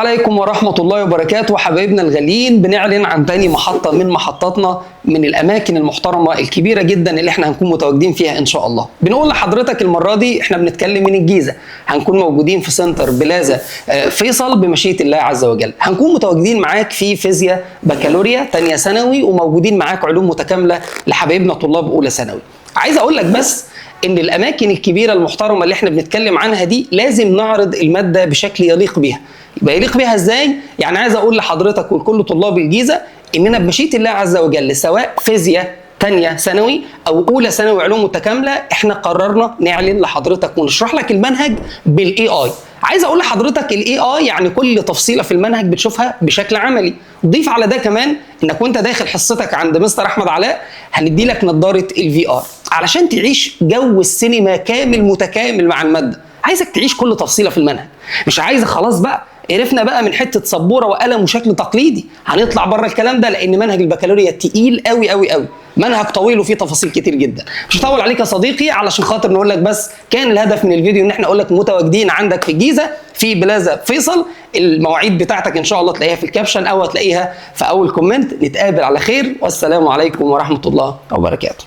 عليكم ورحمة الله وبركاته. حبايبنا الغاليين، بنعلن عن تاني محطة من محطاتنا من الأماكن المحترمة الكبيرة جدا اللي احنا هنكون متواجدين فيها إن شاء الله. بنقول لحضرتك المرة دي احنا بنتكلم من الجيزة، هنكون موجودين في سنتر بلازا فيصل بمشيئة الله عز وجل. هنكون متواجدين معاك في فيزياء بكالوريا تانية ثانوي، وموجودين معاك علوم متكاملة لحبايبنا طلاب أولى ثانوي. عايز أقول لك بس ان الاماكن الكبيره المحترمه اللي احنا بنتكلم عنها دي لازم نعرض الماده بشكل يليق بيها. يبقى يليق بيها ازاي؟ يعني عايز اقول لحضرتك ولكل طلاب الجيزه اننا بمشيئه الله عز وجل سواء فيزياء تانية ثانوي او اولى ثانوي علوم متكامله، احنا قررنا نعلن لحضرتك ونشرح لك المنهج بالاي اي. عايز اقول لحضرتك الاي اي يعني كل تفصيله في المنهج بتشوفها بشكل عملي. ضيف على ده كمان انك وانت داخل حصتك عند مستر احمد علاء هندي لك نظاره الفي ار علشان تعيش جو السينما كامل متكامل مع الماده. عايزك تعيش كل تفصيله في المنهج، مش عايز خلاص بقى قرفنا بقى من حته سبوره وقلم وشكل تقليدي. هنطلع بره الكلام ده، لان منهج البكالوريا تقيل قوي قوي قوي، منهج طويل وفيه تفاصيل كتير جدا. مش هطول عليك يا صديقي، علشان خاطر نقول لك بس كان الهدف من الفيديو ان احنا نقول لك متواجدين عندك في الجيزه في بلازا فيصل. المواعيد بتاعتك ان شاء الله تلاقيها في الكابشن او هتلاقيها في اول كومنت. نتقابل على خير، والسلام عليكم ورحمه الله وبركاته.